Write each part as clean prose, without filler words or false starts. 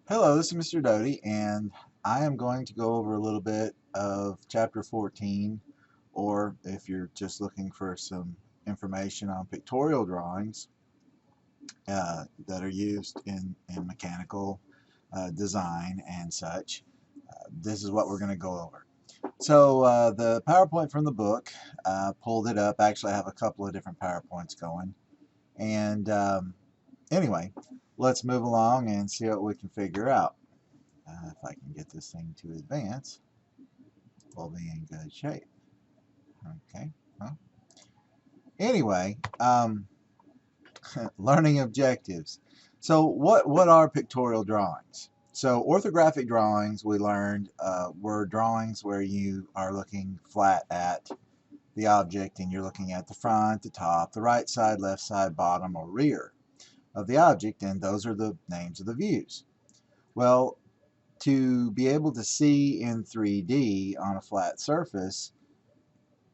Hello, this is Mr. Doty, and I am going to go over a little bit of Chapter 14, or if you're just looking for some information on pictorial drawings that are used in mechanical design and such. This is what we're going to go over. So the PowerPoint from the book, pulled it up. Actually, I have a couple of different PowerPoints going. And anyway, let's move along and see what we can figure out. If I can get this thing to advance, we'll be in good shape. Okay. Well, anyway, learning objectives. So what are pictorial drawings? So orthographic drawings, we learned, were drawings where you are looking flat at the object and you're looking at the front, the top, the right side, left side, bottom, or rear of the object, and those are the names of the views. Well, to be able to see in 3D on a flat surface,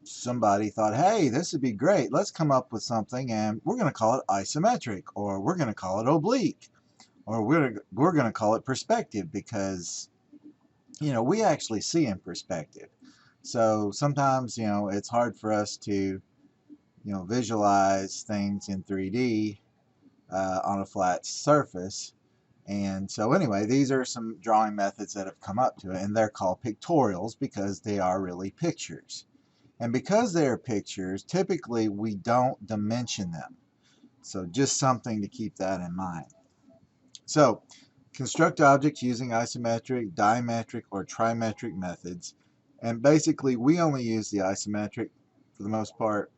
somebody thought, hey, this would be great. Let's come up with something, and we're going to call it isometric, or we're going to call it oblique, or we're going to call it perspective, because we actually see in perspective. So sometimes it's hard for us to visualize things in 3D on a flat surface. And so anyway, these are some drawing methods that have come up to it, and they're called pictorials because they are really pictures. And because they are pictures, typically we don't dimension them. So just something to keep that in mind. So construct objects using isometric, dimetric, or trimetric methods. And basically we only use the isometric for the most part.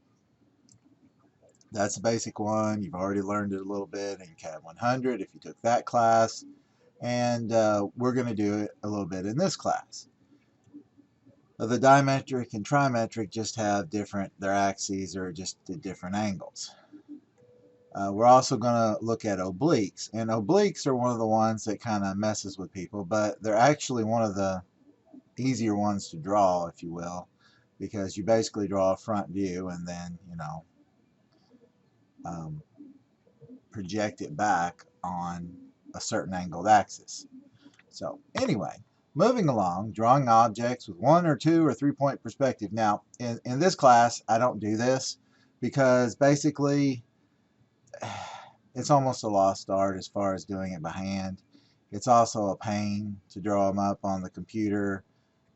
That's the basic one. You've already learned it a little bit in CAD 100 if you took that class. And we're going to do it a little bit in this class. The dimetric and trimetric just have their axes are just at different angles. We're also going to look at obliques, and obliques are one of the ones that kind of messes with people, but they're actually one of the easier ones to draw, if you will, because you basically draw a front view and then um, project it back on a certain angled axis. So anyway, moving along, drawing objects with 1 or 2 or 3-point perspective. Now, in this class, I don't do this because basically it's almost a lost art as far as doing it by hand. It's also a pain to draw them up on the computer,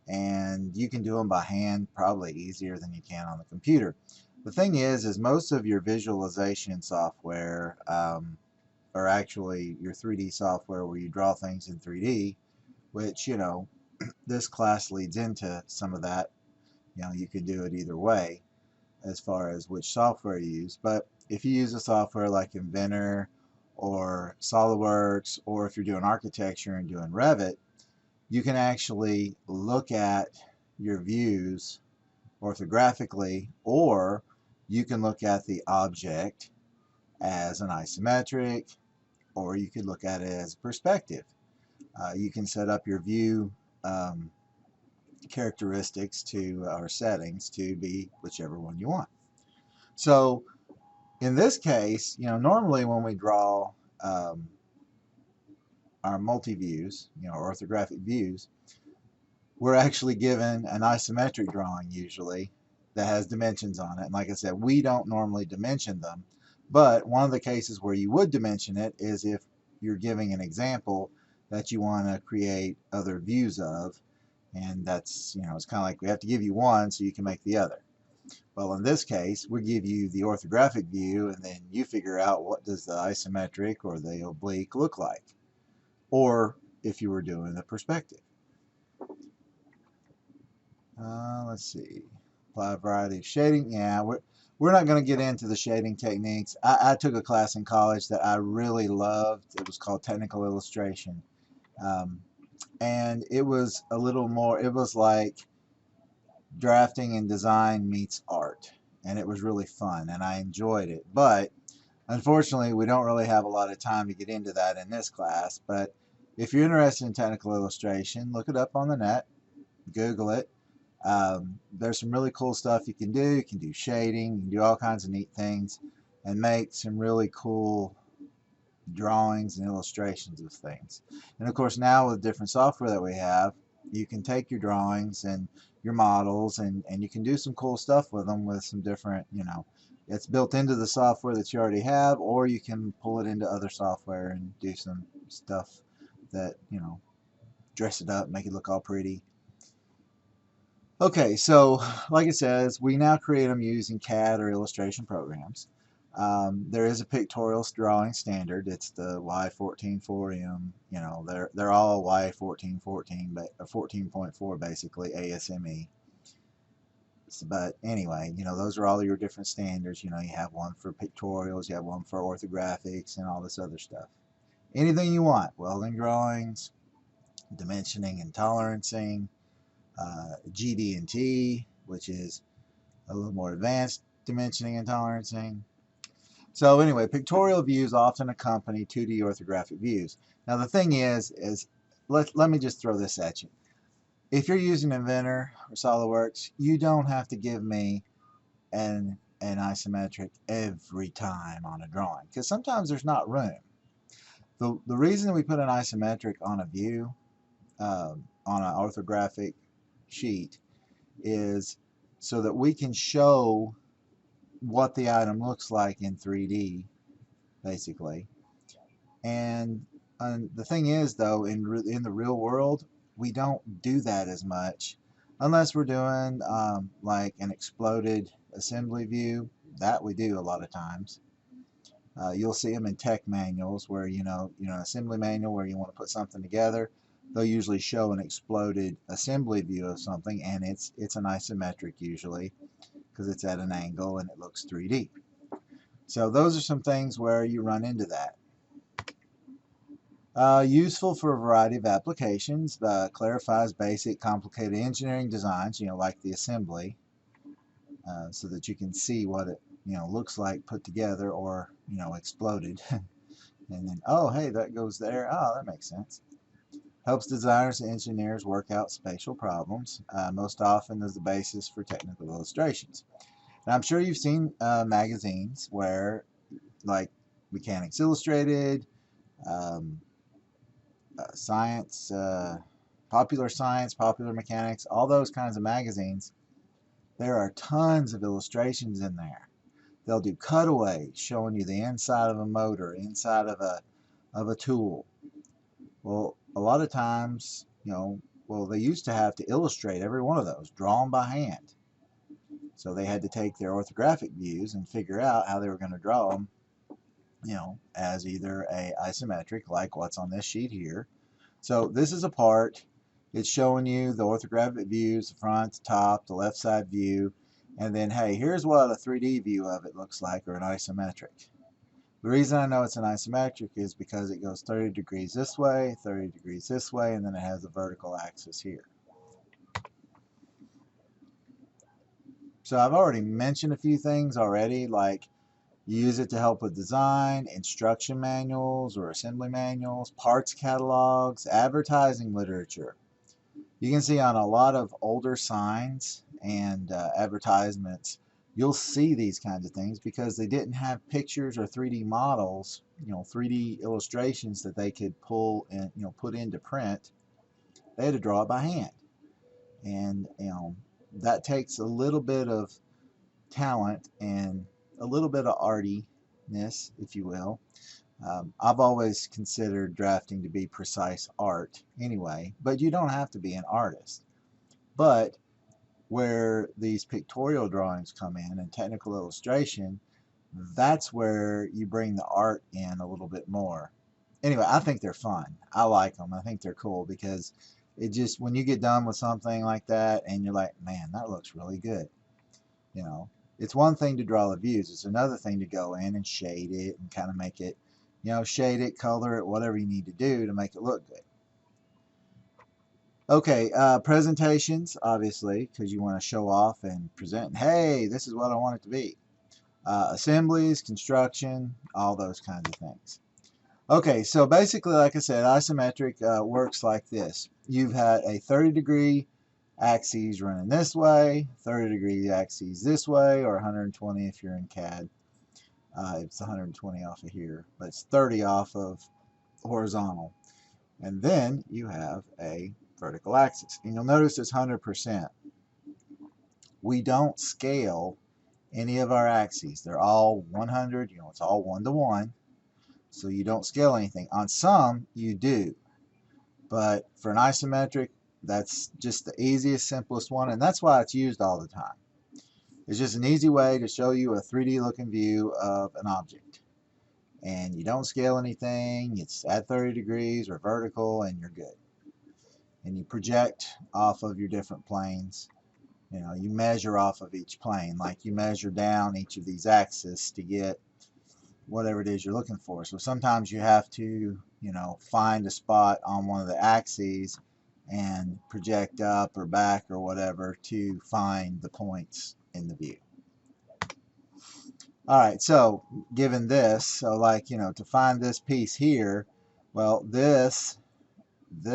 and you can do them by hand probably easier than you can on the computer. The thing is most of your visualization software, or actually your 3D software where you draw things in 3D, which this class leads into some of that. You can do it either way as far as which software you use, but if you use a software like Inventor or SolidWorks, or if you're doing architecture and doing Revit, you can actually look at your views orthographically, or you can look at the object as an isometric, or you could look at it as perspective. You can set up your view characteristics or settings to be whichever one you want. So in this case, normally when we draw our multi-views, orthographic views, we're actually given an isometric drawing usually that has dimensions on it. And like I said, we don't normally dimension them, but one of the cases where you would dimension it is if you're giving an example that you want to create other views of, and that's, it's kind of like we have to give you one so you can make the other. Well, in this case, we give you the orthographic view, and then you figure out what does the isometric or the oblique look like, or if you were doing the perspective. Let's see. Apply a variety of shading. Yeah, we're not going to get into the shading techniques. I took a class in college that I really loved. It was called Technical Illustration. And it was a little more, it was like drafting and design meets art. And it was really fun, and I enjoyed it. But unfortunately, we don't really have a lot of time to get into that in this class. But if you're interested in technical illustration, look it up on the net, Google it. There's some really cool stuff you can do. You can do shading, you can do all kinds of neat things and make some really cool drawings and illustrations of things. And of course, now with different software that we have, you can take your drawings and your models and you can do some cool stuff with them with some different, it's built into the software that you already have, or you can pull it into other software and do some stuff that, dress it up, make it look all pretty. Okay, so like it says, we now create them using CAD or illustration programs. There is a pictorial drawing standard. It's the Y144M. They're all Y1414, but 14.4 basically ASME. But anyway, those are all your different standards. You have one for pictorials, you have one for orthographics, and all this other stuff. Anything you want: welding drawings, dimensioning and tolerancing, GD&T, which is a little more advanced dimensioning and tolerancing. So anyway, pictorial views often accompany 2D orthographic views. Now the thing is let me just throw this at you. If you're using Inventor or SolidWorks, you don't have to give me an isometric every time on a drawing, because sometimes there's not room. The reason we put an isometric on a view, on an orthographic sheet, is so that we can show what the item looks like in 3D, basically. And the thing is, though, in the real world, we don't do that as much unless we're doing like an exploded assembly view. That we do a lot of times. You'll see them in tech manuals where, an assembly manual where you want to put something together. They'll usually show an exploded assembly view of something, and it's an isometric usually, because it's at an angle and it looks 3D. So those are some things where you run into that. Useful for a variety of applications. Clarifies basic complicated engineering designs, like the assembly, so that you can see what it looks like put together or exploded. And then, oh hey, that goes there. Oh, that makes sense. Helps designers and engineers work out spatial problems, most often as the basis for technical illustrations. Now, I'm sure you've seen magazines where, like Mechanics Illustrated, Science, Popular Science, Popular Mechanics, all those kinds of magazines. There are tons of illustrations in there. They'll do cutaways showing you the inside of a motor, inside of a tool. Well, a lot of times, they used to have to illustrate every one of those, draw them by hand. So they had to take their orthographic views and figure out how they were going to draw them, as either a isometric, like what's on this sheet here. So this is a part. It's showing you the orthographic views, the front, the top, the left side view, and then, hey, here's what a 3D view of it looks like, or an isometric. The reason I know it's an isometric is because it goes 30 degrees this way, 30 degrees this way, and then it has a vertical axis here. So I've already mentioned a few things already, like use it to help with design, instruction manuals or assembly manuals, parts catalogs, advertising literature. You can see on a lot of older signs and advertisements, you'll see these kinds of things because they didn't have pictures or 3D models, 3D illustrations that they could pull and put into print. They had to draw it by hand, and that takes a little bit of talent and a little bit of artiness, if you will. I've always considered drafting to be precise art anyway, but you don't have to be an artist. But where these pictorial drawings come in and technical illustration, that's where you bring the art in a little bit more. Anyway, I think they're fun. I like them. I think they're cool because it just, when you get done with something like that and you're like, man, that looks really good. It's one thing to draw the views. It's another thing to go in and shade it and kind of make it, shade it, color it, whatever you need to do to make it look good. Okay, presentations, obviously, because you want to show off and present, hey, this is what I want it to be. Assemblies, construction, all those kinds of things. Okay, so basically, like I said, isometric works like this. You've had a 30-degree axes running this way, 30-degree axes this way, or 120 if you're in CAD. It's 120 off of here, but it's 30 off of horizontal. And then you have a vertical axis. And you'll notice it's 100%. We don't scale any of our axes. They're all 100, it's all 1-to-1. So you don't scale anything. On some, you do. But for an isometric, that's just the easiest, simplest one, and that's why it's used all the time. It's just an easy way to show you a 3D looking view of an object. And you don't scale anything, it's at 30 degrees or vertical, and you're good. And you project off of your different planes. You measure off of each plane, like you measure down each of these axes to get whatever it is you're looking for. So sometimes you have to, find a spot on one of the axes and project up or back or whatever to find the points in the view. All right, so given this, so to find this piece here, well, this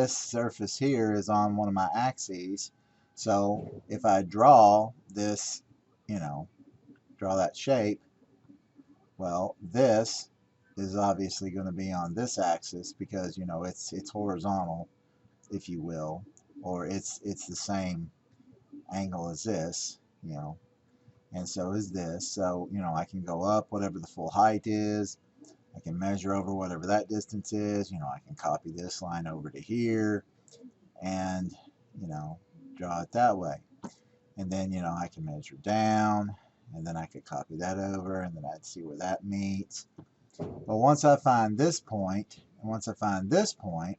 surface here is on one of my axes. So if I draw this, draw that shape, well, this is obviously going to be on this axis because it's horizontal, if you will, or it's the same angle as this, and so is this. So I can go up whatever the full height is. I can measure over whatever that distance is. I can copy this line over to here and draw it that way. And then I can measure down, and then I could copy that over, and then I'd see where that meets. But once I find this point, and once I find this point,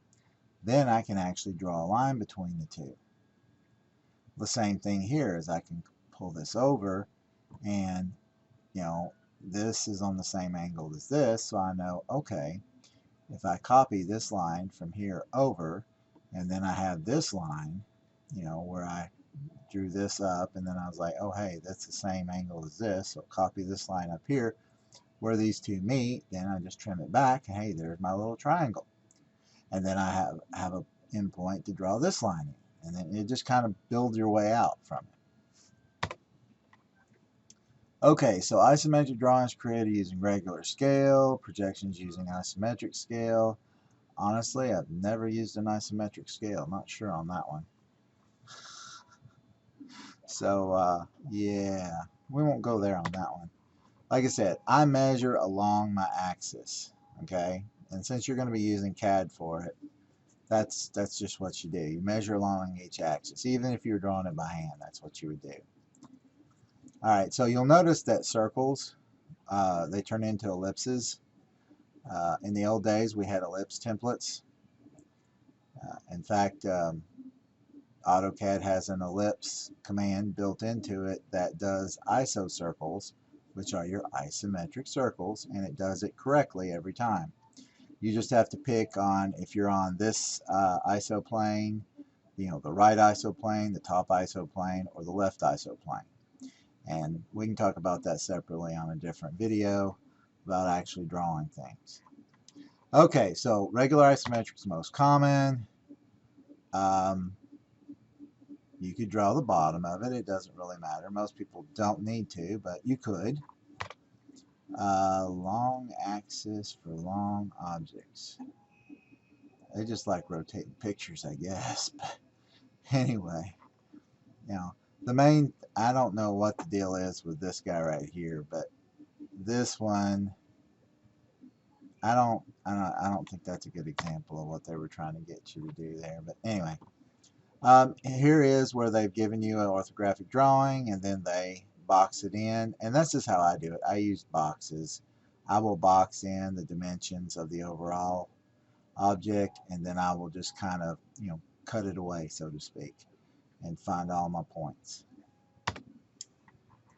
then I can actually draw a line between the two. The same thing here is I can pull this over, and this is on the same angle as this, so I know, okay, if I copy this line from here over, and then I have this line, where I drew this up, and then I was like, oh hey, that's the same angle as this, so copy this line up here where these two meet, then I just trim it back, and hey, there's my little triangle. And then I have a endpoint to draw this line in, and then you just kind of build your way out from it. Okay, so isometric drawings created using regular scale, projections using isometric scale. Honestly, I've never used an isometric scale. I'm not sure on that one. So, yeah, we won't go there on that one. Like I said, I measure along my axis, okay? And since you're going to be using CAD for it, that's just what you do. You measure along each axis. Even if you're drawing it by hand, that's what you would do. All right, so you'll notice that circles, they turn into ellipses. In the old days, we had ellipse templates. In fact, AutoCAD has an ellipse command built into it that does iso circles, which are your isometric circles, and it does it correctly every time. You just have to pick on, if you're on this iso plane, the right iso plane, the top iso plane, or the left iso plane. And we can talk about that separately on a different video about actually drawing things. Okay, so regular isometric is most common. You could draw the bottom of it. It doesn't really matter. Most people don't need to, but you could. Long axis for long objects. They just like rotating pictures, I guess. But anyway, the main, I don't know what the deal is with this guy right here, but this one, I don't think that's a good example of what they were trying to get you to do there. But anyway, here is where they've given you an orthographic drawing, and then they box it in, and that's just how I do it. I use boxes. I will box in the dimensions of the overall object, and then I will just kind of cut it away, so to speak, and find all my points.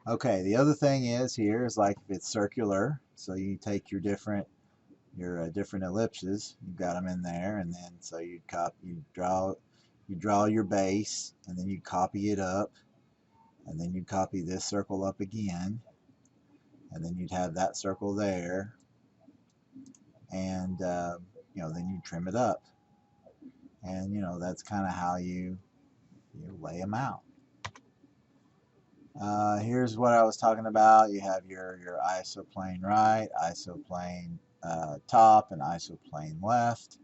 Okay, the other thing is here is like if it's circular, so you take your different ellipses, you've got them in there, and then so you draw your base, and then you copy it up, and then you copy this circle up again, and then you'd have that circle there, and then you trim it up, and that's kind of how you lay them out. Here's what I was talking about. You have your isoplane right, isoplane top, and isoplane left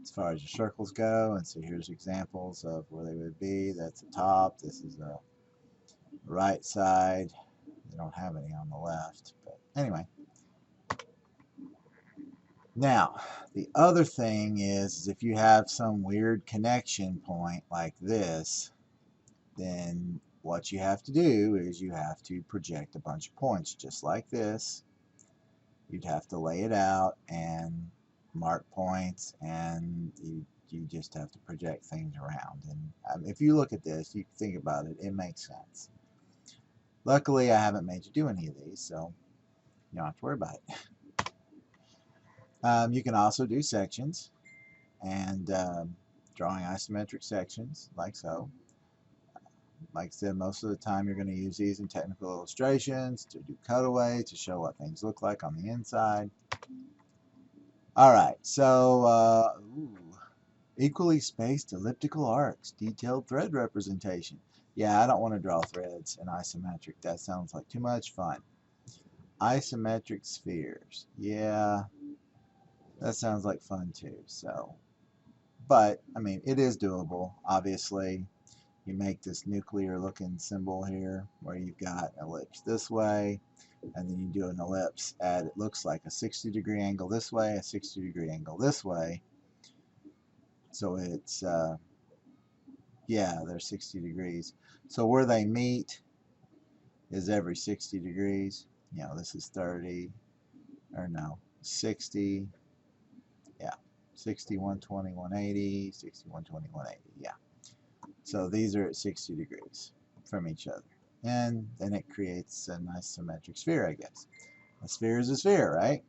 as far as your circles go. And so here's examples of where they would be. That's the top. This is the right side. They don't have any on the left. But anyway. Now, the other thing is if you have some weird connection point like this, then what you have to do is you have to project a bunch of points just like this. You'd have to lay it out and mark points, and you just have to project things around. And if you look at this, you think about it, it makes sense. Luckily, I haven't made you do any of these, so you don't have to worry about it. You can also do sections and drawing isometric sections like so. Like I said, most of the time you're going to use these in technical illustrations to do cutaway, to show what things look like on the inside. Alright, so equally spaced elliptical arcs, detailed thread representation. Yeah, I don't want to draw threads in isometric. That sounds like too much fun. Isometric spheres. Yeah, that sounds like fun too. So, but, I mean, it is doable, obviously. You make this nuclear looking symbol here where you've got an ellipse this way, and then you do an ellipse at, it looks like a 60-degree angle this way, a 60-degree angle this way. So it's, yeah, they're 60 degrees. So where they meet is every 60 degrees. You know, this is 30, or no, 60, yeah, 60, 120, 180, 60, 120, 180, yeah. So these are at 60 degrees from each other. And then it creates a nice symmetric sphere, I guess. A sphere is a sphere, right?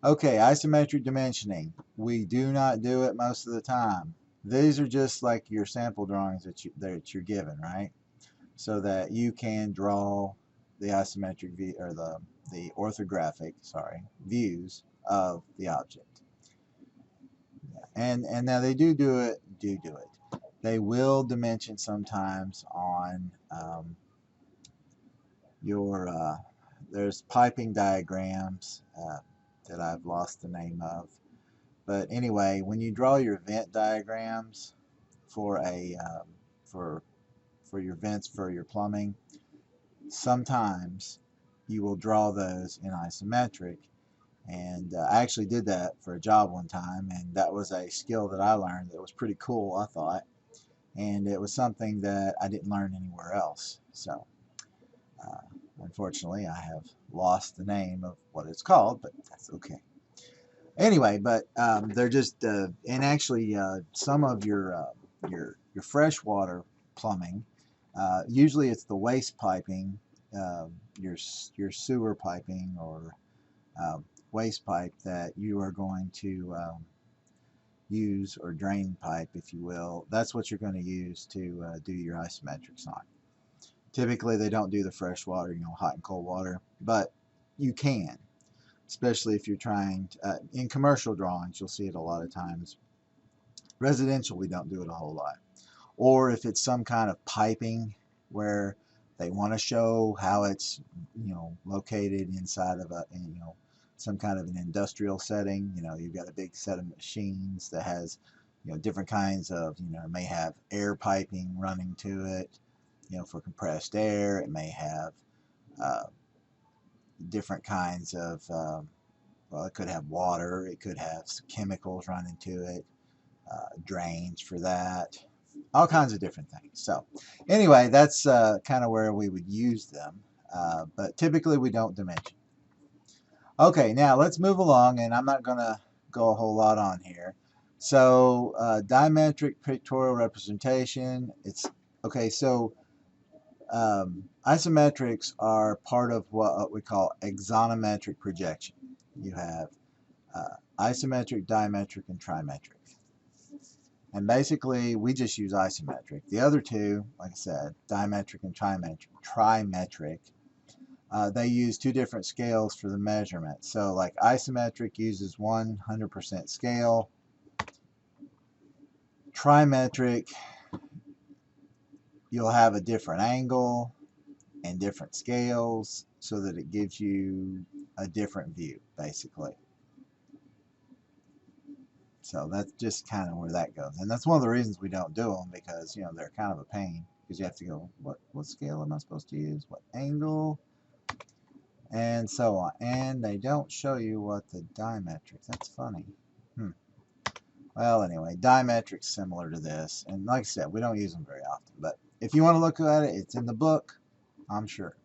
Okay, isometric dimensioning. We do not do it most of the time. These are just like your sample drawings that you're given, right? So that you can draw the isometric view, or the orthographic, sorry, views of the object. And now they do it. They will dimension sometimes on there's piping diagrams that I've lost the name of. But anyway, when you draw your vent diagrams for a for your vents for your plumbing, sometimes you will draw those in isometric. And I actually did that for a job one time, and that was a skill that I learned that was pretty cool, I thought. And it was something that I didn't learn anywhere else. So unfortunately, I have lost the name of what it's called, but that's okay. Anyway, but they're just and actually some of your freshwater plumbing, usually it's the waste piping, your sewer piping or waste pipe that you are going to use, or drain pipe, if you will. That's what you're going to use to do your isometrics on. Typically, they don't do the fresh water, you know, hot and cold water, but you can, especially if you're trying to, in commercial drawings, you'll see it a lot of times. Residential, we don't do it a whole lot. Or if it's some kind of piping where they want to show how it's, you know, located inside of a, you know, some kind of an industrial setting. You know, you've got a big set of machines that has, you know, different kinds of, you know, it may have air piping running to it, you know, for compressed air. It may have different kinds of, well, it could have water, it could have chemicals running to it, drains for that, all kinds of different things. So anyway, that's kind of where we would use them, but typically we don't dimension. Okay, now let's move along, and I'm not going to go a whole lot on here. So dimetric pictorial representation, it's okay. So isometrics are part of what we call axonometric projection. You have isometric, dimetric, and trimetric. And basically, we just use isometric. The other two, like I said, dimetric and trimetric, they use two different scales for the measurement. So like isometric uses 100% scale. Trimetric you'll have a different angle and different scales so that it gives you a different view, basically. So that's just kind of where that goes. And that's one of the reasons we don't do them, because, you know, they're kind of a pain, because you have to go, what scale am I supposed to use? What angle? And so on. And they don't show you what the dimetric. That's funny. Well, anyway, dimetric's similar to this. And like I said, we don't use them very often. But if you want to look at it, it's in the book, I'm sure.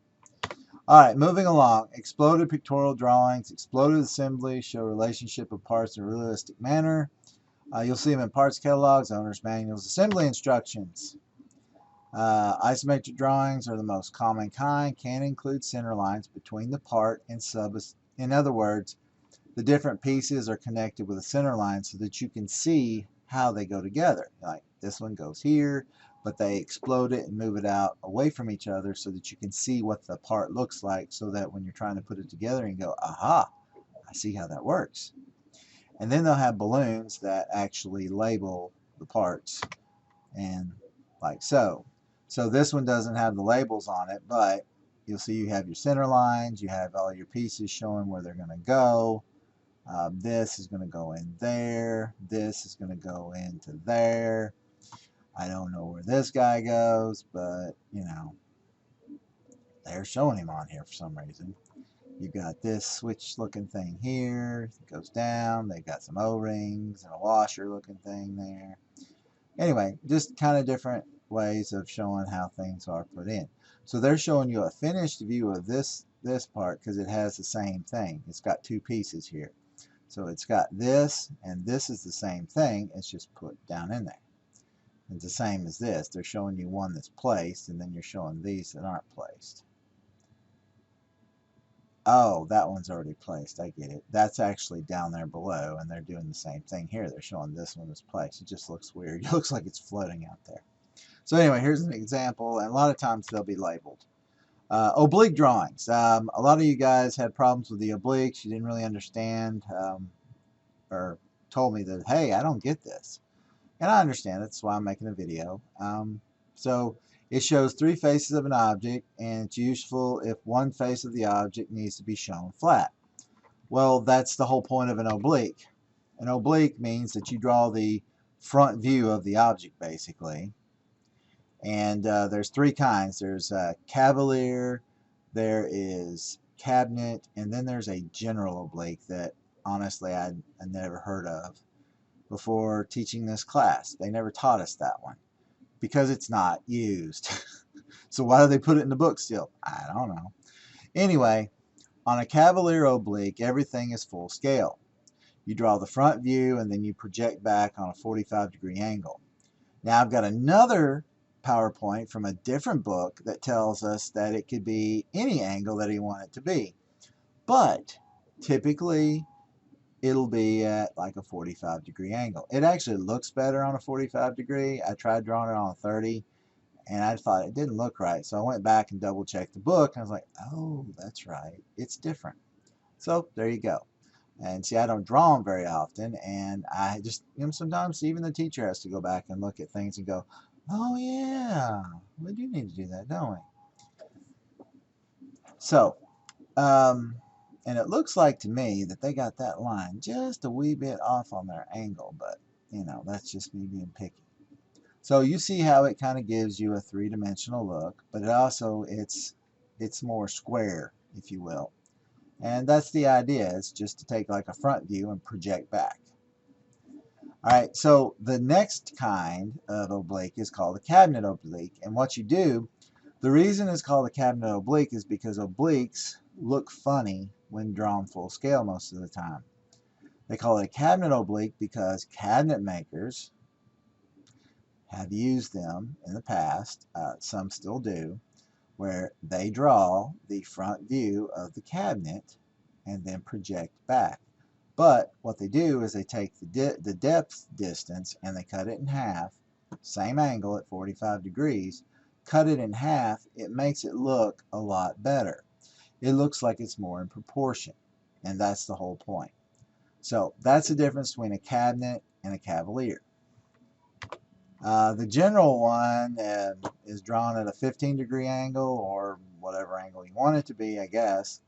All right, moving along. Exploded pictorial drawings. Exploded assemblies show relationship of parts in a realistic manner. You'll see them in parts catalogs, owner's manuals, assembly instructions. Isometric drawings are the most common kind, can include center lines between the part and sub. In other words, the different pieces are connected with a center line so that you can see how they go together. Like this one goes here, but they explode it and move it out away from each other so that you can see what the part looks like, so that when you're trying to put it together and go, aha, I see how that works. And then they'll have balloons that actually label the parts, and like so. So this one doesn't have the labels on it, but you'll see you have your center lines, you have all your pieces showing where they're going to go. This is going to go in there. This is going to go into there. I don't know where this guy goes, but, you know, they're showing him on here for some reason. You got this switch looking thing here. It goes down. They got some O-rings and a washer looking thing there. Anyway, just kind of different ways of showing how things are put in. So they're showing you a finished view of this part because it has the same thing. It's got two pieces here. So it's got this, and this is the same thing. It's just put down in there. It's the same as this. They're showing you one that's placed, and then you're showing these that aren't placed. Oh, that one's already placed. I get it. That's actually down there below, and they're doing the same thing here. They're showing this one is placed. It just looks weird. It looks like it's floating out there. So anyway, here's an example, and a lot of times they'll be labeled. Oblique drawings. A lot of you guys had problems with the obliques. You didn't really understand, or told me that, hey, I don't get this. And I understand. That's why I'm making a video. So it shows three faces of an object, and it's useful if one face of the object needs to be shown flat. Well, that's the whole point of an oblique. An oblique means that you draw the front view of the object, basically. And there's three kinds. There's Cavalier, there is cabinet, and then there's a general oblique that honestly I never heard of before teaching this class. They never taught us that one because it's not used. So why do they put it in the book still? I don't know. Anyway, on a Cavalier oblique, everything is full scale. You draw the front view and then you project back on a 45-degree angle. Now I've got another PowerPoint from a different book that tells us that it could be any angle that you want it to be. But typically it'll be at like a 45-degree angle. It actually looks better on a 45-degree. I tried drawing it on a 30 and I thought it didn't look right. So I went back and double checked the book and I was like, oh, that's right. It's different. So there you go. And see, I don't draw them very often, and I just, you know, sometimes even the teacher has to go back and look at things and go, oh yeah, we do need to do that, don't we? So, and it looks like to me that they got that line just a wee bit off on their angle, but, you know, that's just me being picky. So you see how it kind of gives you a three-dimensional look, but it also, it's more square, if you will. And that's the idea, is just to take like a front view and project back. Alright, so the next kind of oblique is called a cabinet oblique. And what you do, the reason it's called a cabinet oblique is because obliques look funny when drawn full scale most of the time. They call it a cabinet oblique because cabinet makers have used them in the past, some still do, where they draw the front view of the cabinet and then project back. But what they do is they take the depth distance and they cut it in half, same angle at 45 degrees, cut it in half. It makes it look a lot better. It looks like it's more in proportion, and that's the whole point. So that's the difference between a cabinet and a Cavalier. The general one is drawn at a 15-degree angle, or whatever angle you want it to be, I guess.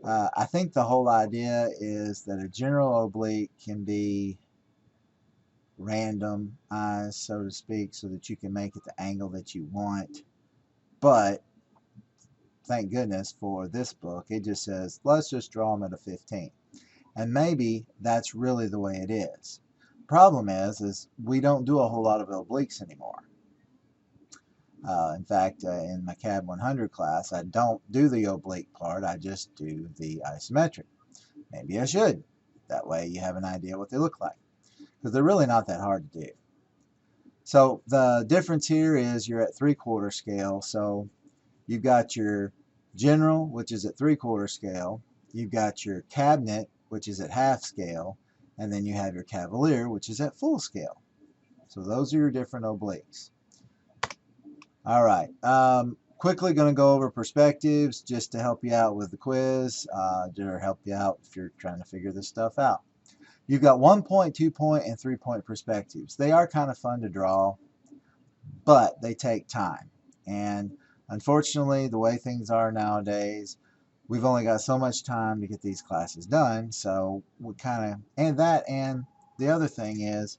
I think the whole idea is that a general oblique can be randomized, so to speak, so that you can make it the angle that you want. But thank goodness for this book, it just says, let's just draw them at a 15. And maybe that's really the way it is. Problem is we don't do a whole lot of obliques anymore. In fact, in my CAD 100 class, I don't do the oblique part, I just do the isometric. Maybe I should. That way you have an idea what they look like. Because they're really not that hard to do. So the difference here is you're at 3/4 scale. So you've got your general, which is at 3/4 scale. You've got your cabinet, which is at half scale. And then you have your Cavalier, which is at full scale. So those are your different obliques. All right. Quickly going to go over perspectives just to help you out with the quiz, or help you out if you're trying to figure this stuff out. You've got 1-point, 2-point, and 3-point perspectives. They are kind of fun to draw, but they take time. And unfortunately, the way things are nowadays, we've only got so much time to get these classes done. So we kind of, and the other thing is,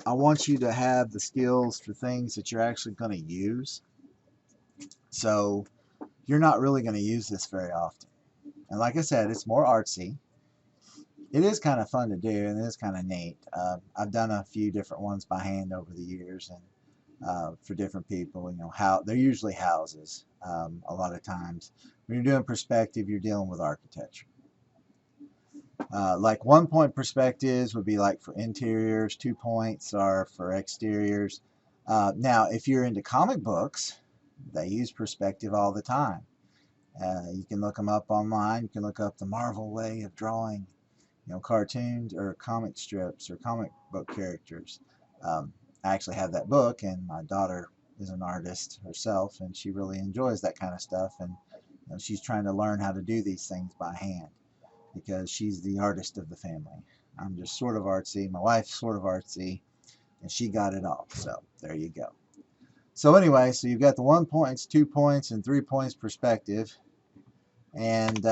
I want you to have the skills for things that you're actually going to use. So you're not really going to use this very often. And like I said, it's more artsy. It is kind of fun to do, and it is kind of neat. I've done a few different ones by hand over the years, and for different people, you know, how they're usually houses. A lot of times, when you're doing perspective, you're dealing with architecture. Like 1-point perspectives would be like for interiors. 2 points are for exteriors. Now, if you're into comic books, they use perspective all the time. You can look them up online. You can look up the Marvel way of drawing, you know, cartoons or comic strips or comic book characters. I actually have that book, and my daughter is an artist herself, and she really enjoys that kind of stuff. And you know, she's trying to learn how to do these things by hand, because she's the artist of the family. I'm just sort of artsy. My wife's sort of artsy, and she got it all. So there you go. So anyway, so you've got the 1 points, 2 points, and 3 points perspective. And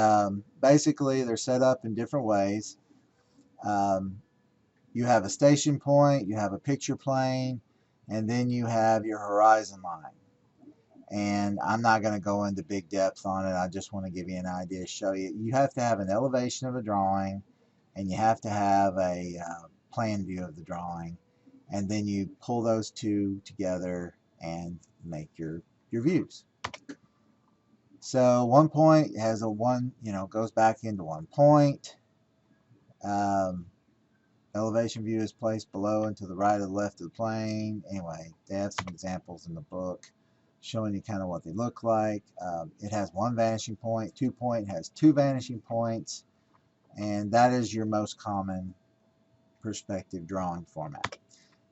basically, they're set up in different ways. You have a station point, you have a picture plane, and then you have your horizon line. And I'm not going to go into big depth on it. I just want to give you an idea, show you. You have to have an elevation of a drawing, and you have to have a plan view of the drawing. And then you pull those two together and make your views. So 1 point has a one, you know, goes back into 1 point. Elevation view is placed below and to the right or the left of the plane. Anyway, they have some examples in the book showing you kind of what they look like. It has 1 vanishing point. 2 point has 2 vanishing points. And that is your most common perspective drawing format.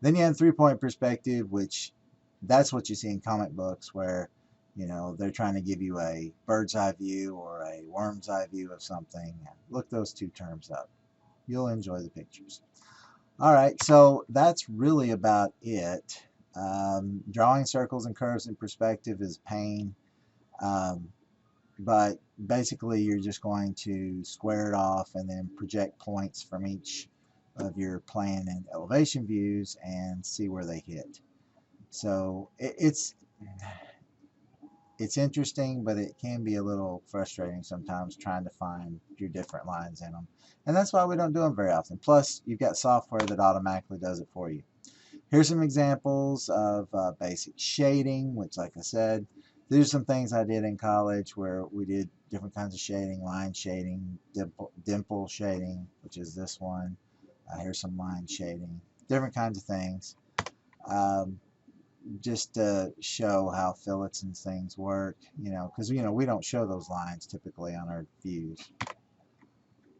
Then you have 3-point perspective, which that's what you see in comic books, where you know they're trying to give you a bird's eye view or a worm's eye view of something. Look those two terms up. You'll enjoy the pictures. All right, so that's really about it. Drawing circles and curves in perspective is pain, but basically you're just going to square it off and then project points from each of your plan and elevation views and see where they hit. So it's interesting, but it can be a little frustrating sometimes trying to find your different lines in them. And that's why we don't do them very often. Plus, you've got software that automatically does it for you. Here's some examples of basic shading, which, like I said, these are some things I did in college where we did different kinds of shading, line shading, dimple shading, which is this one. Here's some line shading, different kinds of things. Just to show how fillets and things work, you know, because you know we don't show those lines typically on our views.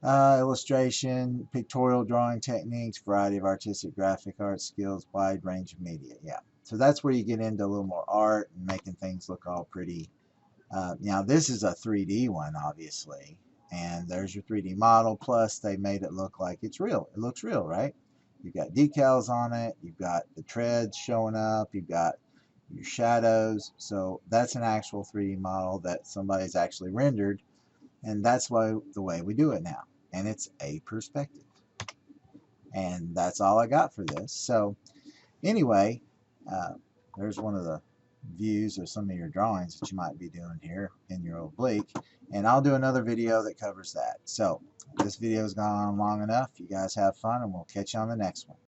Illustration, pictorial drawing techniques, variety of artistic graphic art skills, wide range of media. Yeah, so that's where you get into a little more art and making things look all pretty. Now this is a 3D one, obviously, and there's your 3D model. Plus they made it look like it's real. It looks real, right? You've got decals on it. You've got the treads showing up. You've got your shadows. So that's an actual 3D model that somebody's actually rendered, and that's why the way we do it now. And it's a perspective. And that's all I got for this. So anyway, there's one of the views of some of your drawings that you might be doing here in your oblique, and I'll do another video that covers that. So this video has gone on long enough. You guys have fun, and we'll catch you on the next one.